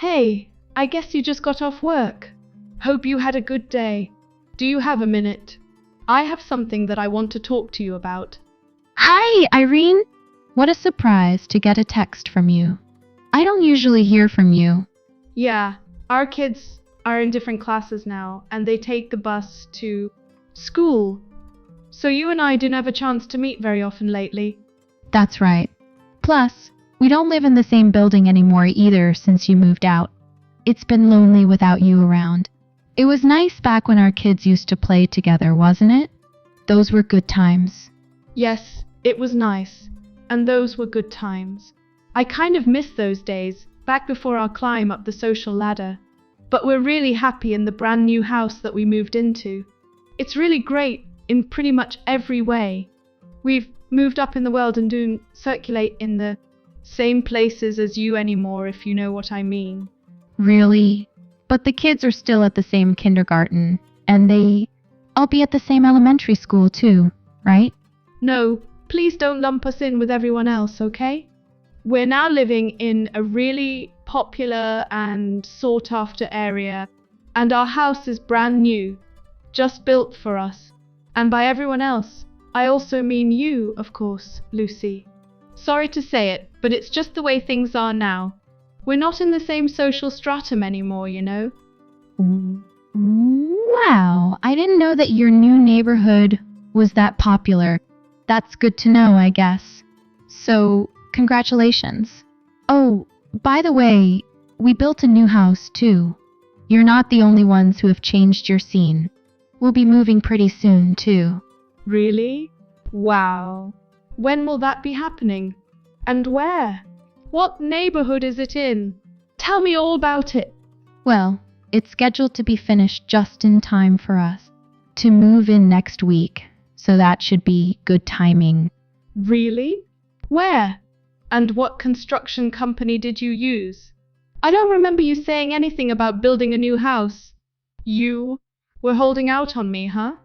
Hey, I guess you just got off work. Hope you had a good day. Do you have a minute? I have something that I want to talk to you about. Hi, Irene. What a surprise to get a text from you. I don't usually hear from you. Yeah, our kids are in different classes now, and they take the bus to school. So you and I didn't have a chance to meet very often lately. That's right. Plus, we don't live in the same building anymore either since you moved out. It's been lonely without you around. It was nice back when our kids used to play together, wasn't it? Those were good times. Yes, it was nice, and those were good times. I kind of miss those days, back before our climb up the social ladder. But we're really happy in the brand new house that we moved into. It's really great in pretty much every way. We've moved up in the world and don't circulate in the same places as you anymore, if you know what I mean. Really? But the kids are still at the same kindergarten, and I'll be at the same elementary school too, right? No, please don't lump us in with everyone else, okay? We're now living in a really popular and sought-after area, and our house is brand new, just built for us. And by everyone else, I also mean you, of course, Lucy. Sorry to say it, but it's just the way things are now. We're not in the same social stratum anymore, you know? Wow, I didn't know that your new neighborhood was that popular. That's good to know, I guess. So, congratulations. Oh, by the way, we built a new house too. You're not the only ones who have changed your scene. We'll be moving pretty soon too. Really? Wow. When will that be happening? And where? What neighborhood is it in? Tell me all about it. Well, it's scheduled to be finished just in time for us to move in next week, so that should be good timing. Really? Where? And what construction company did you use? I don't remember you saying anything about building a new house. You were holding out on me, huh?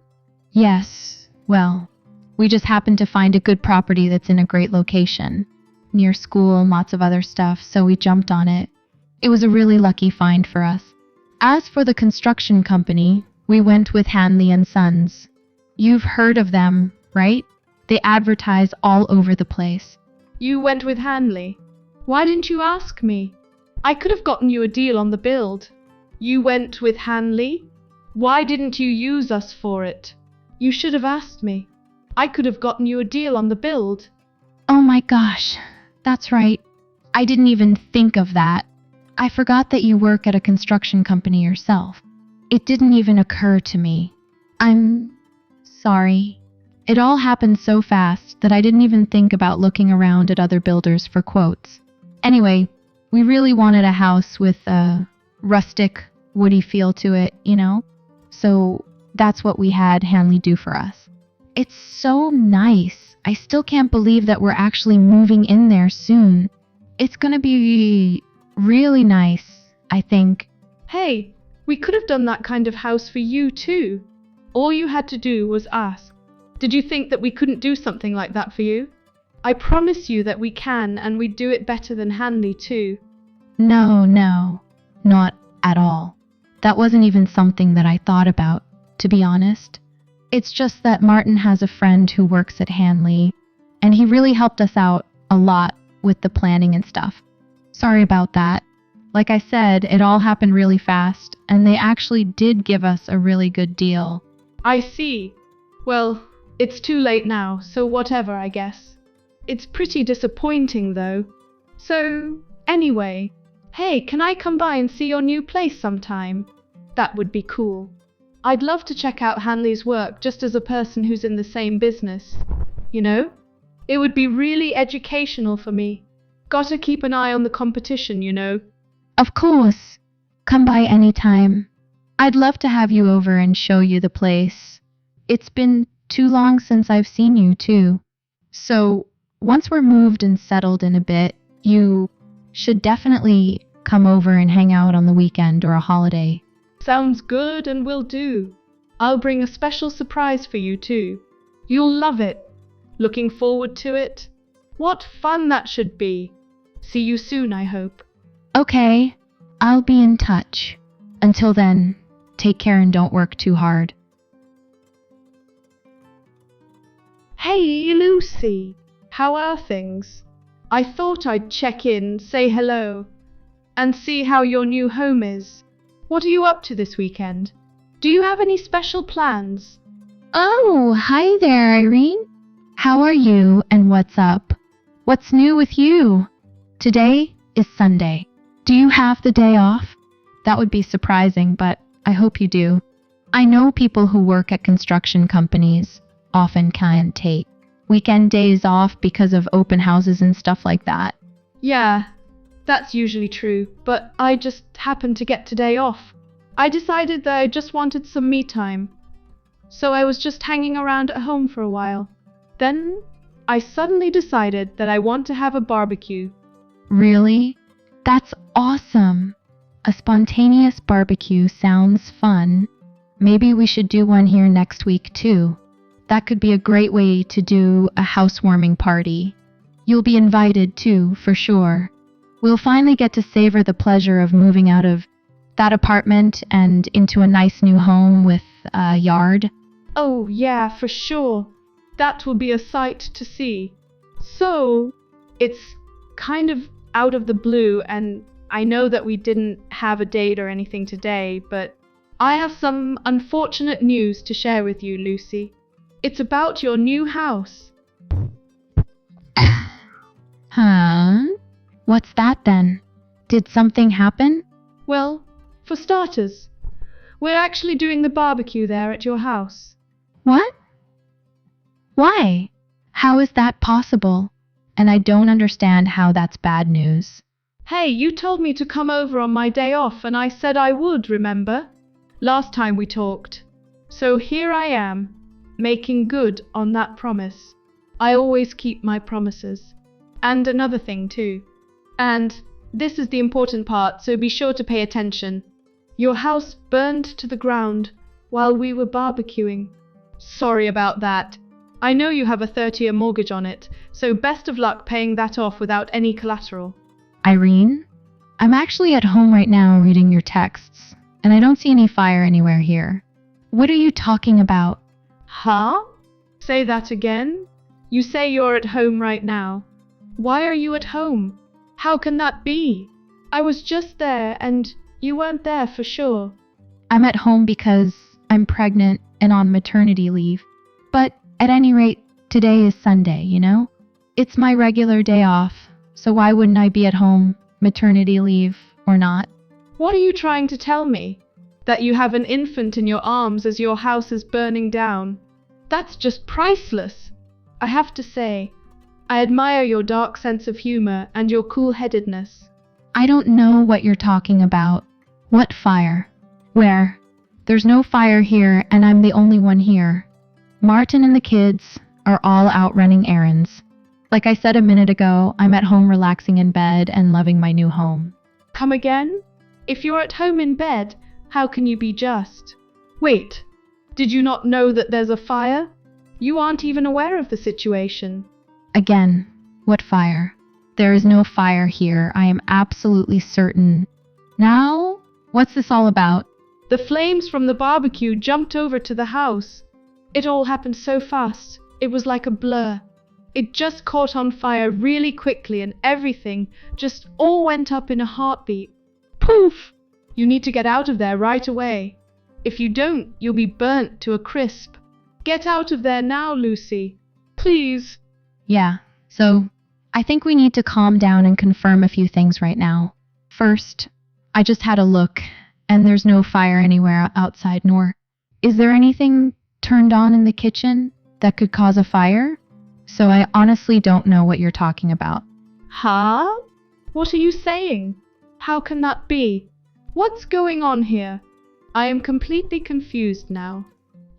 Yes, well, we just happened to find a good property that's in a great location, near school and lots of other stuff, so we jumped on it. It was a really lucky find for us. As for the construction company, we went with Hanley and Sons. You've heard of them, right? They advertise all over the place. You went with Hanley. Why didn't you ask me? I could have gotten you a deal on the build. You went with Hanley? Why didn't you use us for it? You should have asked me. I could have gotten you a deal on the build. Oh my gosh, that's right. I didn't even think of that. I forgot that you work at a construction company yourself. It didn't even occur to me. I'm sorry. It all happened so fast that I didn't even think about looking around at other builders for quotes. Anyway, we really wanted a house with a rustic, woody feel to it, you know? So that's what we had Hanley do for us. It's so nice. I still can't believe that we're actually moving in there soon. It's gonna be really nice, I think. Hey, we could have done that kind of house for you too. All you had to do was ask. Did you think that we couldn't do something like that for you? I promise you that we can, and we'd do it better than Hanley too. No, not at all. That wasn't even something that I thought about, to be honest. It's just that Martin has a friend who works at Hanley, and he really helped us out a lot with the planning and stuff. Sorry about that. Like I said, it all happened really fast, and they actually did give us a really good deal. I see. Well, it's too late now, so whatever, I guess. It's pretty disappointing though. So, anyway, hey, can I come by and see your new place sometime? That would be cool. I'd love to check out Hanley's work just as a person who's in the same business. You know? It would be really educational for me. Gotta keep an eye on the competition, you know. Of course. Come by anytime. I'd love to have you over and show you the place. It's been too long since I've seen you, too. So, once we're moved and settled in a bit, you should definitely come over and hang out on the weekend or a holiday. Sounds good, and will do. I'll bring a special surprise for you, too. You'll love it. Looking forward to it? What fun that should be. See you soon, I hope. Okay. I'll be in touch. Until then, take care and don't work too hard. Hey, Lucy. How are things? I thought I'd check in, say hello, and see how your new home is. What are you up to this weekend? Do you have any special plans? Oh, hi there, Irene. How are you and what's up? What's new with you? Today is Sunday. Do you have the day off? That would be surprising, but I hope you do. I know people who work at construction companies often can't take weekend days off because of open houses and stuff like that. Yeah, that's usually true, but I just happened to get today off. I decided that I just wanted some me time, so I was just hanging around at home for a while. Then I suddenly decided that I want to have a barbecue. Really? That's awesome. A spontaneous barbecue sounds fun. Maybe we should do one here next week too. That could be a great way to do a housewarming party. You'll be invited too, for sure. We'll finally get to savor the pleasure of moving out of that apartment and into a nice new home with a yard. Oh, yeah, for sure. That will be a sight to see. So, it's kind of out of the blue, and I know that we didn't have a date or anything today, but I have some unfortunate news to share with you, Lucy. It's about your new house. Huh? What's that then? Did something happen? Well, for starters, we're actually doing the barbecue there at your house. What? Why? How is that possible? And I don't understand how that's bad news. Hey, you told me to come over on my day off, and I said I would, remember? Last time we talked. So here I am, making good on that promise. I always keep my promises. And another thing too. And this is the important part, so be sure to pay attention. Your house burned to the ground while we were barbecuing. Sorry about that. I know you have a 30-year mortgage on it, so best of luck paying that off without any collateral. Irene? I'm actually at home right now reading your texts, and I don't see any fire anywhere here. What are you talking about? Huh? Say that again? You say you're at home right now. Why are you at home? How can that be? I was just there, and you weren't there for sure. I'm at home because I'm pregnant and on maternity leave. But at any rate, today is Sunday, you know? It's my regular day off, so why wouldn't I be at home, maternity leave or not? What are you trying to tell me? That you have an infant in your arms as your house is burning down? That's just priceless. I have to say, I admire your dark sense of humor and your cool-headedness. I don't know what you're talking about. What fire? Where? There's no fire here, and I'm the only one here. Martin and the kids are all out running errands. Like I said a minute ago, I'm at home relaxing in bed and loving my new home. Come again? If you're at home in bed, how can you be just? Wait, did you not know that there's a fire? You aren't even aware of the situation. Again, what fire? There is no fire here, I am absolutely certain. Now, what's this all about? The flames from the barbecue jumped over to the house. It all happened so fast, it was like a blur. It just caught on fire really quickly and everything just all went up in a heartbeat. Poof! You need to get out of there right away. If you don't, you'll be burnt to a crisp. Get out of there now, Lucy. Please. Yeah, so I think we need to calm down and confirm a few things right now. First, I just had a look, and there's no fire anywhere outside, nor is there anything turned on in the kitchen that could cause a fire? So I honestly don't know what you're talking about. Huh? What are you saying? How can that be? What's going on here? I am completely confused now.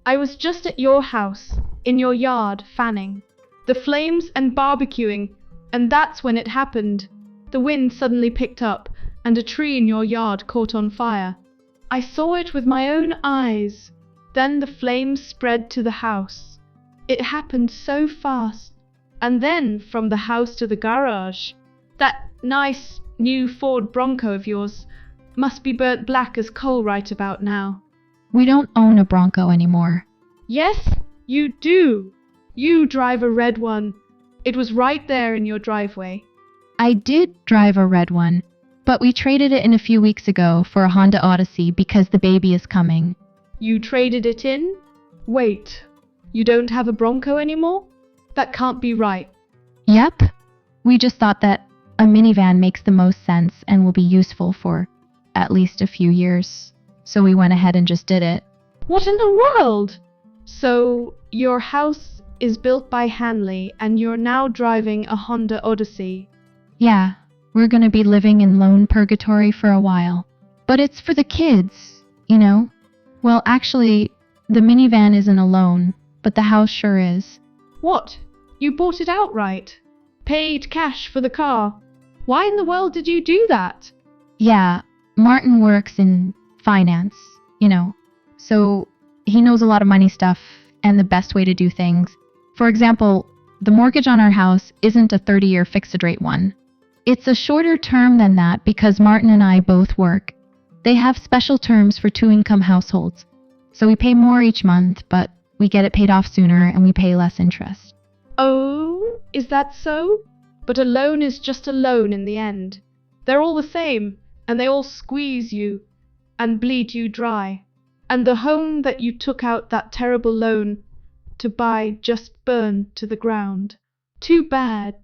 I was just at your house, in your yard, fanning the flames and barbecuing, and that's when it happened. The wind suddenly picked up, and a tree in your yard caught on fire. I saw it with my own eyes. Then the flames spread to the house. It happened so fast. And then from the house to the garage. That nice new Ford Bronco of yours Must be burnt black as coal right about now. We don't own a Bronco anymore. Yes, you do. You drive a red one. It was right there in your driveway. I did drive a red one, but we traded it in a few weeks ago for a Honda Odyssey because the baby is coming. You traded it in? Wait, you don't have a Bronco anymore? That can't be right. Yep. We just thought that a minivan makes the most sense and will be useful for at least a few years. So we went ahead and just did it. What in the world? So, your house is built by Hanley and you're now driving a Honda Odyssey. Yeah, we're gonna be living in loan purgatory for a while. But it's for the kids, you know? Well, actually, the minivan isn't a loan, but the house sure is. What? You bought it outright? Paid cash for the car? Why in the world did you do that? Yeah, Martin works in finance, you know. So he knows a lot of money stuff and the best way to do things. For example, the mortgage on our house isn't a 30-year fixed-rate one. It's a shorter term than that because Martin and I both work. They have special terms for two-income households. So we pay more each month, but we get it paid off sooner and we pay less interest. Oh, is that so? But a loan is just a loan in the end. They're all the same, and they all squeeze you and bleed you dry. And the home that you took out that terrible loan to buy just burned to the ground. Too bad.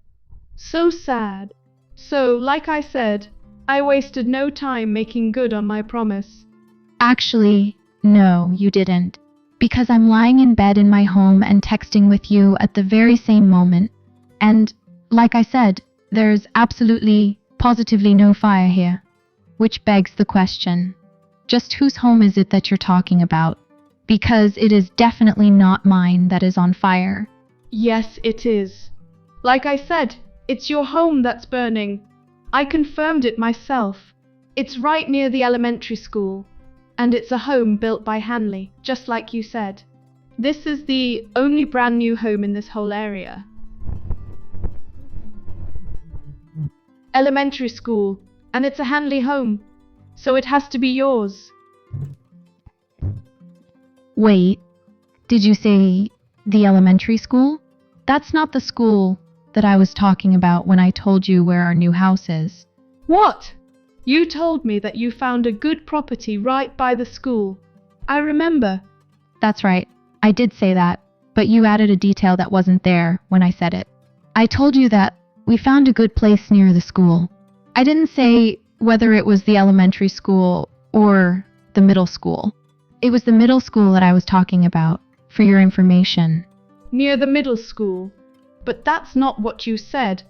So sad. So, like I said, I wasted no time making good on my promise. Actually, no, you didn't. Because I'm lying in bed in my home and texting with you at the very same moment. And, like I said, there's absolutely, positively no fire here. Which begs the question, just whose home is it that you're talking about? Because it is definitely not mine that is on fire. Yes, it is. Like I said, it's your home that's burning. I confirmed it myself. It's right near the elementary school. And it's a home built by Hanley, just like you said. This is the only brand new home in this whole area. Elementary school, and it's a Hanley home, so it has to be yours. Wait, did you say the elementary school? That's not the school that I was talking about when I told you where our new house is. What? You told me that you found a good property right by the school. I remember. That's right, I did say that, but you added a detail that wasn't there when I said it. I told you that we found a good place near the school. I didn't say whether it was the elementary school or the middle school. It was the middle school that I was talking about, for your information. Near the middle school. But that's not what you said.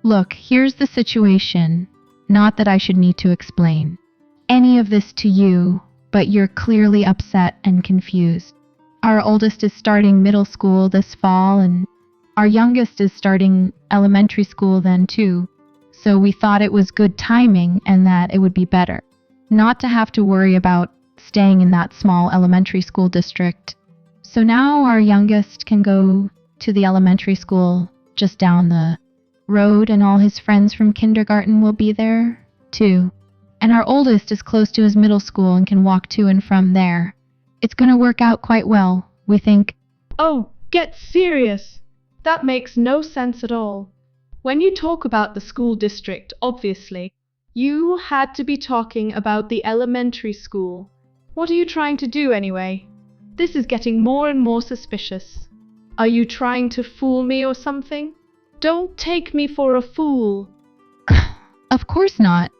Look, here's the situation. Not that I should need to explain any of this to you, but you're clearly upset and confused. Our oldest is starting middle school this fall, and our youngest is starting elementary school then too. So we thought it was good timing and that it would be better not to have to worry about staying in that small elementary school district. So now our youngest can go to the elementary school just down the road, and all his friends from kindergarten will be there too. And our oldest is close to his middle school and can walk to and from there. It's going to work out quite well, we think. Oh, get serious. That makes no sense at all. When you talk about the school district, obviously, you had to be talking about the elementary school. What are you trying to do anyway? This is getting more and more suspicious. Are you trying to fool me or something? Don't take me for a fool. Of course not.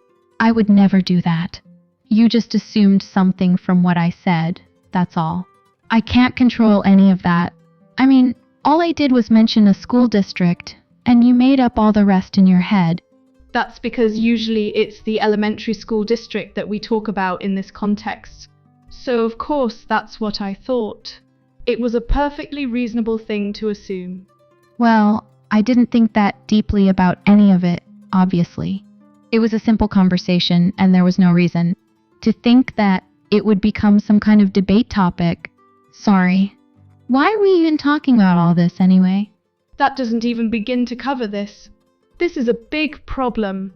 I would never do that. You just assumed something from what I said, that's all. I can't control any of that. I mean, all I did was mention a school district, and you made up all the rest in your head. That's because usually it's the elementary school district that we talk about in this context. So of course that's what I thought. It was a perfectly reasonable thing to assume. Well, I didn't think that deeply about any of it, obviously. It was a simple conversation, and there was no reason to think that it would become some kind of debate topic. Sorry. Why are we even talking about all this anyway? That doesn't even begin to cover this. This is a big problem.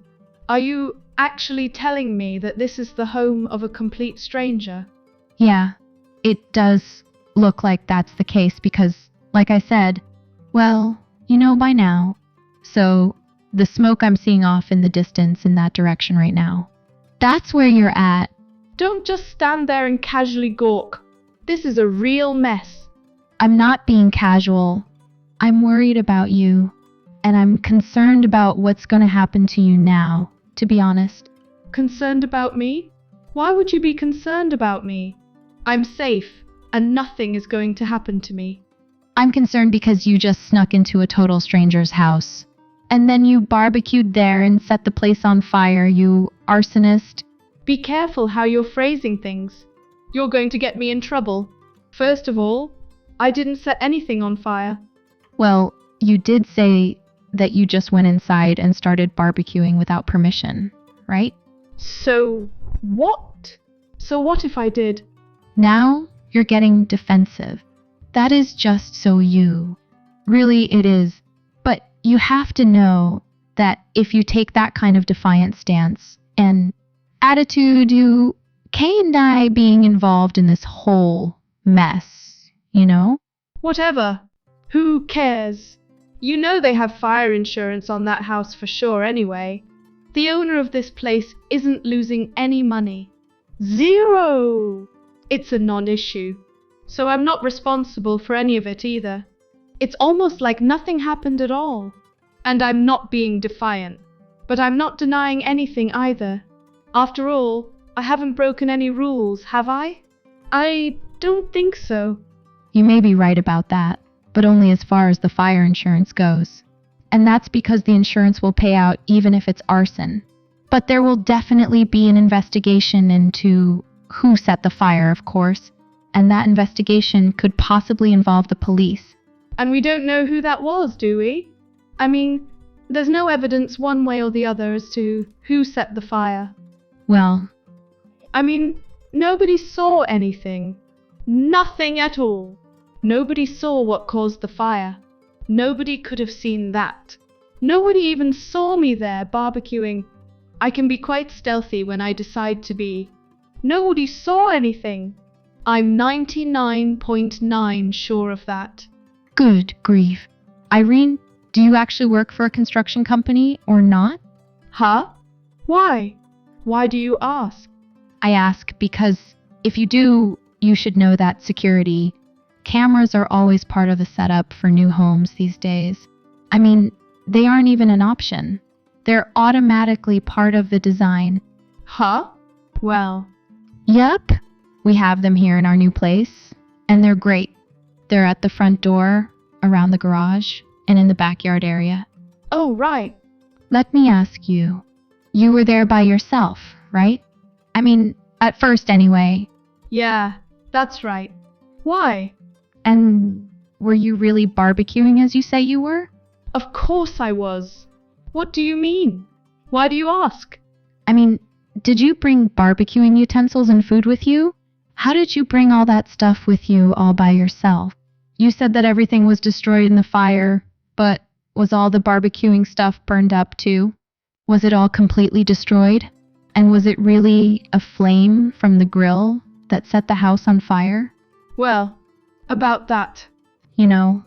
Are you actually telling me that this is the home of a complete stranger? Yeah, it does look like that's the case because, like I said, well, you know by now. So, the smoke I'm seeing off in the distance in that direction right now, that's where you're at. Don't just stand there and casually gawk. This is a real mess. I'm not being casual. I'm worried about you, and I'm concerned about what's going to happen to you now, to be honest. Concerned about me? Why would you be concerned about me? I'm safe, and nothing is going to happen to me. I'm concerned because you just snuck into a total stranger's house. And then you barbecued there and set the place on fire, you arsonist. Be careful how you're phrasing things. You're going to get me in trouble. First of all, I didn't set anything on fire. Well, you did say that you just went inside and started barbecuing without permission, right? So what? So what if I did? Now you're getting defensive. That is just so you. Really, it is. But you have to know that if you take that kind of defiant stance and attitude, you can't deny being involved in this whole mess, you know? Whatever. Who cares? You know they have fire insurance on that house for sure anyway. The owner of this place isn't losing any money. Zero! It's a non-issue. So I'm not responsible for any of it either. It's almost like nothing happened at all. And I'm not being defiant. But I'm not denying anything either. After all, I haven't broken any rules, have I? I don't think so. You may be right about that, but only as far as the fire insurance goes. And that's because the insurance will pay out even if it's arson. But there will definitely be an investigation into who set the fire, of course. And that investigation could possibly involve the police. And we don't know who that was, do we? I mean, there's no evidence one way or the other as to who set the fire. Well, I mean, nobody saw anything. Nothing at all. Nobody saw what caused the fire. Nobody could have seen that. Nobody even saw me there barbecuing. I can be quite stealthy when I decide to be. Nobody saw anything. I'm 99.9 sure of that. good grief. Irene, do you actually work for a construction company or not? Huh? Why? Why do you ask? I ask because if you do, you should know that security cameras are always part of the setup for new homes these days. I mean, they aren't even an option. They're automatically part of the design. Huh? Well, Yup. We have them here in our new place, and they're great. They're at the front door, around the garage, and in the backyard area. oh right. Let me ask you, you were there by yourself, right? I mean, at first anyway. Yeah, that's right. Why? And were you really barbecuing as you say you were? Of course I was. What do you mean? Why do you ask? I mean, did you bring barbecuing utensils and food with you? How did you bring all that stuff with you all by yourself? You said that everything was destroyed in the fire, but was all the barbecuing stuff burned up too? Was it all completely destroyed? And was it really a flame from the grill that set the house on fire? Well, about that. You know,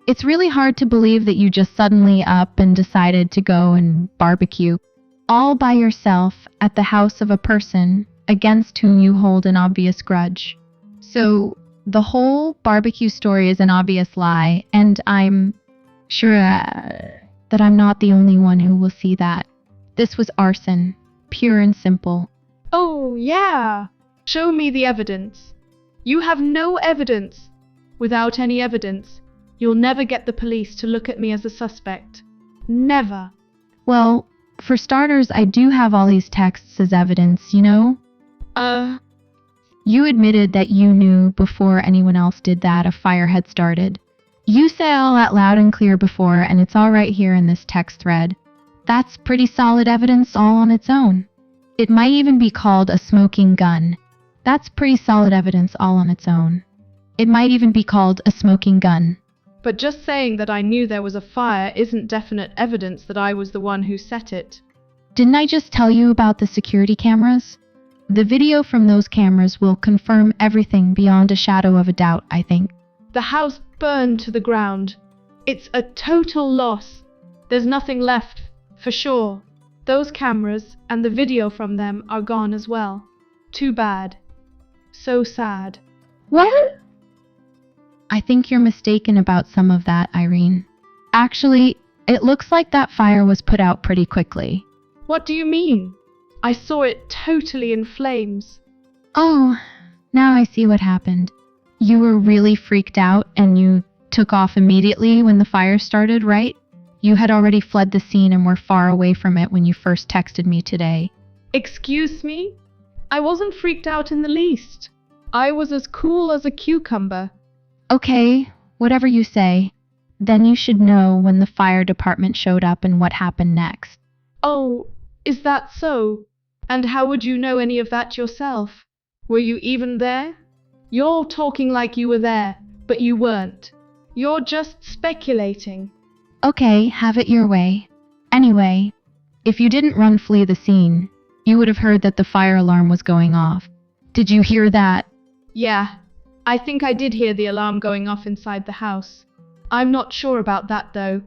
it's really hard to believe that you just suddenly up and decided to go and barbecue all by yourself at the house of a person against whom you hold an obvious grudge. So, the whole barbecue story is an obvious lie, and I'm sure that I'm not the only one who will see that. This was arson, pure and simple. Oh, yeah. Show me the evidence. You have no evidence. Without any evidence, you'll never get the police to look at me as a suspect. Never. Well, for starters, I do have all these texts as evidence, you know? You admitted that you knew before anyone else did that a fire had started. You say all that loud and clear before, and it's all right here in this text thread. That's pretty solid evidence all on its own. It might even be called a smoking gun. That's pretty solid evidence all on its own. It might even be called a smoking gun. But just saying that I knew there was a fire isn't definite evidence that I was the one who set it. Didn't I just tell you about the security cameras? The video from those cameras will confirm everything beyond a shadow of a doubt, I think. The house burned to the ground. It's a total loss. There's nothing left, for sure. Those cameras and the video from them are gone as well. Too bad. So sad. What? I think you're mistaken about some of that, Irene. Actually, it looks like that fire was put out pretty quickly. What do you mean? I saw it totally in flames. Oh, now I see what happened. You were really freaked out and you took off immediately when the fire started, right? You had already fled the scene and were far away from it when you first texted me today. Excuse me? I wasn't freaked out in the least. I was as cool as a cucumber. Okay, whatever you say. Then you should know when the fire department showed up and what happened next. Oh, is that so? And how would you know any of that yourself? Were you even there? You're talking like you were there, but you weren't. You're just speculating. Okay, have it your way. Anyway, if you didn't flee the scene, you would have heard that the fire alarm was going off. Did you hear that? Yeah, I think I did hear the alarm going off inside the house. I'm not sure about that though.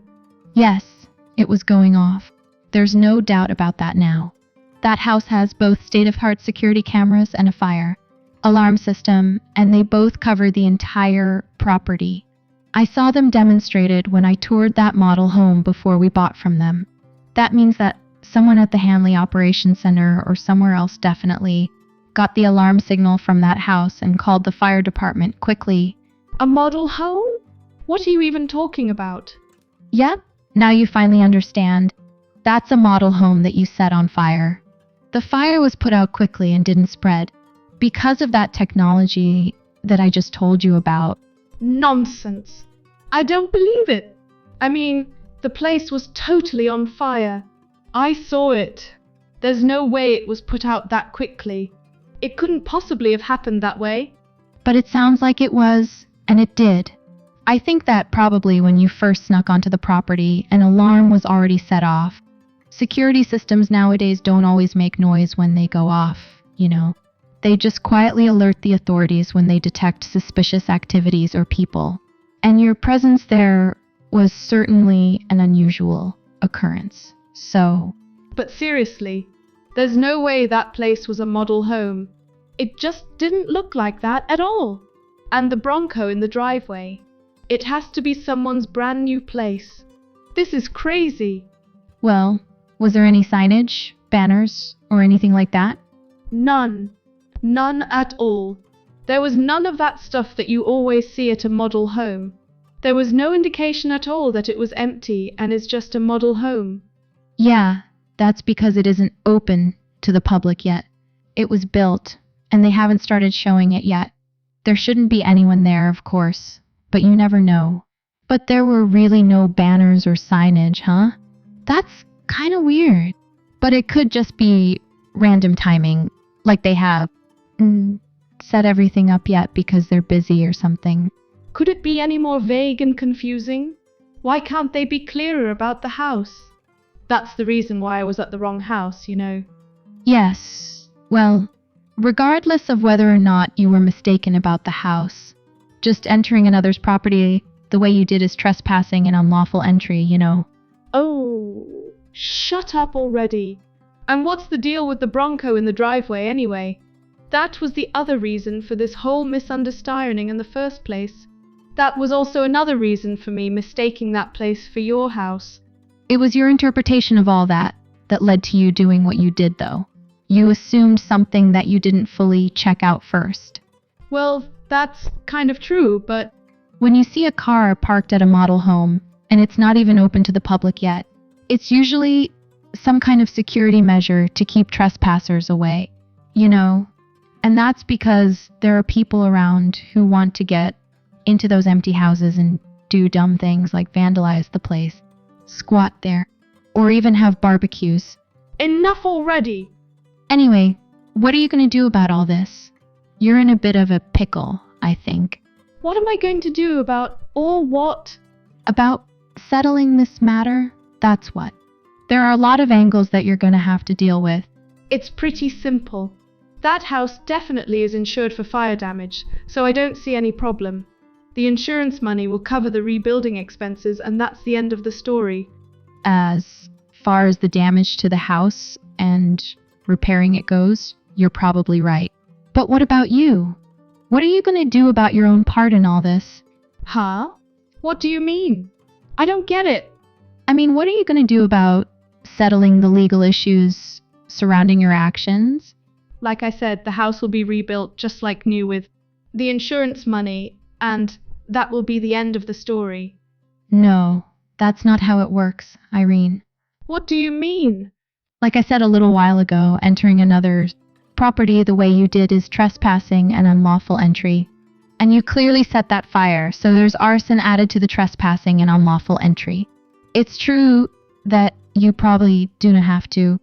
Yes, it was going off. There's no doubt about that now. That house has both state-of-the-art security cameras and a fire alarm system, and they both cover the entire property. I saw them demonstrated when I toured that model home before we bought from them. That means that someone at the Hanley Operations Center or somewhere else definitely got the alarm signal from that house and called the fire department quickly. A model home? What are you even talking about? Yep, now you finally understand. That's a model home that you set on fire. The fire was put out quickly and didn't spread because of that technology that I just told you about. Nonsense. I don't believe it. I mean, the place was totally on fire. I saw it. There's no way it was put out that quickly. It couldn't possibly have happened that way. But it sounds like it was, and it did. I think that probably when you first snuck onto the property, an alarm was already set off. Security systems nowadays don't always make noise when they go off, you know. They just quietly alert the authorities when they detect suspicious activities or people. And your presence there was certainly an unusual occurrence. So... But seriously, there's no way that place was a model home. It just didn't look like that at all. And the Bronco in the driveway. It has to be someone's brand new place. This is crazy. Well, was there any signage, banners, or anything like that? None. None at all. There was none of that stuff that you always see at a model home. There was no indication at all that it was empty and is just a model home. Yeah, that's because it isn't open to the public yet. It was built, and they haven't started showing it yet. There shouldn't be anyone there, of course, but you never know. But there were really no banners or signage, huh? That's kind of weird. But it could just be random timing, like they have set everything up yet because they're busy or something. Could it be any more vague and confusing? Why can't they be clearer about the house? That's the reason why I was at the wrong house, you know. Yes. Well, regardless of whether or not you were mistaken about the house, just entering another's property the way you did is trespassing and unlawful entry, you know. Oh, shut up already. And what's the deal with the Bronco in the driveway anyway? That was the other reason for this whole misunderstanding in the first place. That was also another reason for me mistaking that place for your house. It was your interpretation of all that led to you doing what you did, though. You assumed something that you didn't fully check out first. Well, that's kind of true, but... When you see a car parked at a model home, and it's not even open to the public yet, it's usually some kind of security measure to keep trespassers away, you know? And that's because there are people around who want to get into those empty houses and do dumb things like vandalize the place, squat there, or even have barbecues. Enough already! Anyway, what are you going to do about all this? You're in a bit of a pickle, I think. What am I going to do about all what? About settling this matter, that's what. There are a lot of angles that you're going to have to deal with. It's pretty simple. That house definitely is insured for fire damage, so I don't see any problem. The insurance money will cover the rebuilding expenses, and that's the end of the story. As far as the damage to the house and repairing it goes, you're probably right. But what about you? What are you going to do about your own part in all this? Huh? What do you mean? I don't get it. I mean, what are you going to do about settling the legal issues surrounding your actions? Like I said, the house will be rebuilt just like new with the insurance money, and that will be the end of the story. No, that's not how it works, Irene. What do you mean? Like I said a little while ago, entering another property the way you did is trespassing and unlawful entry. And you clearly set that fire, so there's arson added to the trespassing and unlawful entry. It's true that you probably do not have to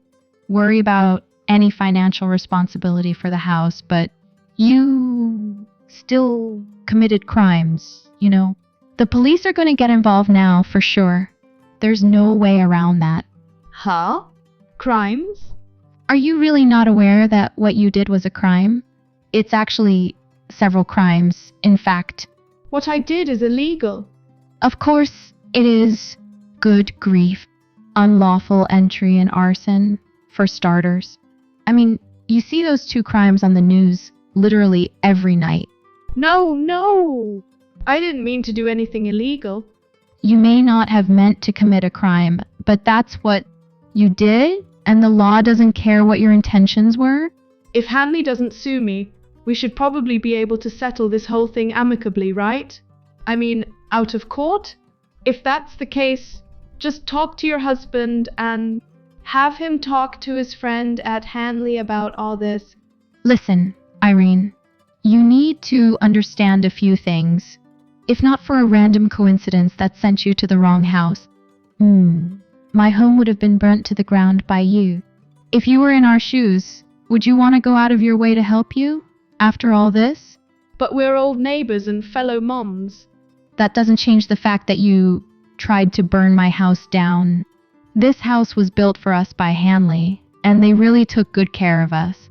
worry about any financial responsibility for the house, but you still committed crimes, you know. The police are going to get involved now for sure. There's no way around that. Huh? Crimes? Are you really not aware that what you did was a crime? It's actually several crimes, in fact. What I did is illegal. Of course it is. Good grief. Unlawful entry and arson, for starters. I mean, you see those two crimes on the news literally every night. No. I didn't mean to do anything illegal. You may not have meant to commit a crime, but that's what you did, and the law doesn't care what your intentions were? If Hanley doesn't sue me, we should probably be able to settle this whole thing amicably, right? I mean, out of court? If that's the case, just talk to your husband and have him talk to his friend at Hanley about all this. Listen, Irene, you need to understand a few things. If not for a random coincidence that sent you to the wrong house, my home would have been burnt to the ground by you. If you were in our shoes, would you want to go out of your way to help you after all this? But we're old neighbors and fellow moms. That doesn't change the fact that you tried to burn my house down. This house was built for us by Hanley, and they really took good care of us.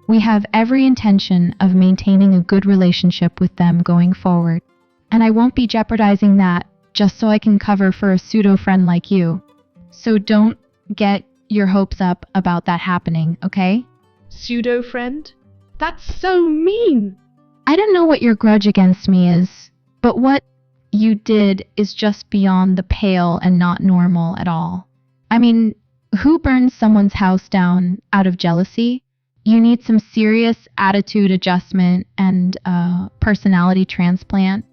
We have every intention of maintaining a good relationship with them going forward, and I won't be jeopardizing that just so I can cover for a pseudo-friend like you. So don't get your hopes up about that happening, okay? Pseudo-friend? That's so mean! I don't know what your grudge against me is, but what you did is just beyond the pale and not normal at all. I mean, who burns someone's house down out of jealousy? You need some serious attitude adjustment and a personality transplant.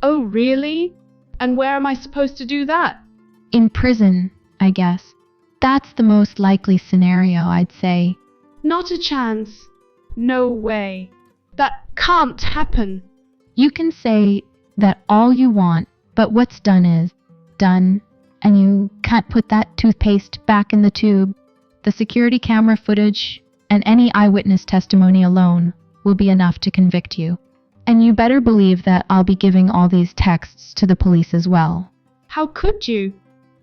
Oh, really? And where am I supposed to do that? In prison, I guess. That's the most likely scenario, I'd say. Not a chance. No way. That can't happen. You can say that all you want, but what's done is done, and you can't put that toothpaste back in the tube. The security camera footage and any eyewitness testimony alone will be enough to convict you. And you better believe that I'll be giving all these texts to the police as well. How could you?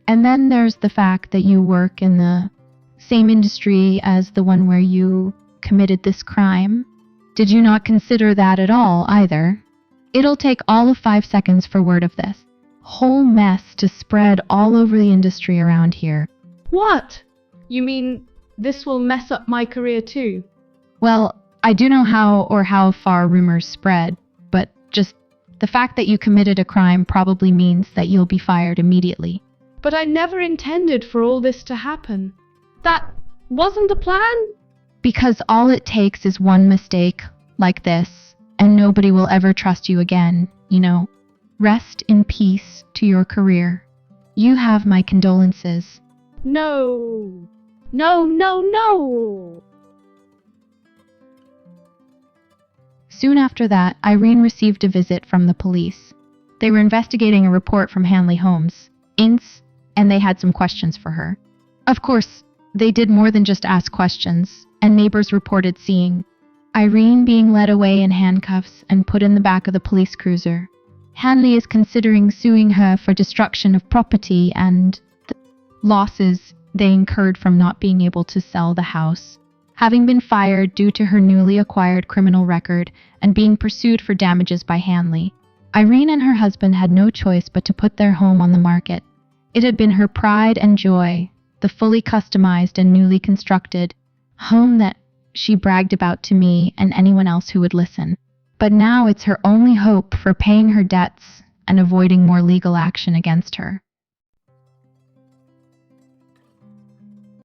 And then there's the fact that you work in the same industry as the one where you committed this crime. Did you not consider that at all either? It'll take all of 5 seconds for word of this whole mess to spread all over the industry around here. What? You mean this will mess up my career too? Well, I do know how far rumors spread, but just the fact that you committed a crime probably means that you'll be fired immediately. But I never intended for all this to happen. That wasn't the plan? Because all it takes is one mistake like this, and nobody will ever trust you again, you know. Rest in peace to your career. You have my condolences. No. Soon after that, Irene received a visit from the police. They were investigating a report from Hanley Homes, Inc., and they had some questions for her. Of course, they did more than just ask questions, and neighbors reported seeing Irene being led away in handcuffs and put in the back of the police cruiser. Hanley is considering suing her for destruction of property and losses they incurred from not being able to sell the house. Having been fired due to her newly acquired criminal record and being pursued for damages by Hanley, Irene and her husband had no choice but to put their home on the market. It had been her pride and joy, the fully customized and newly constructed home that she bragged about to me and anyone else who would listen. But now it's her only hope for paying her debts and avoiding more legal action against her.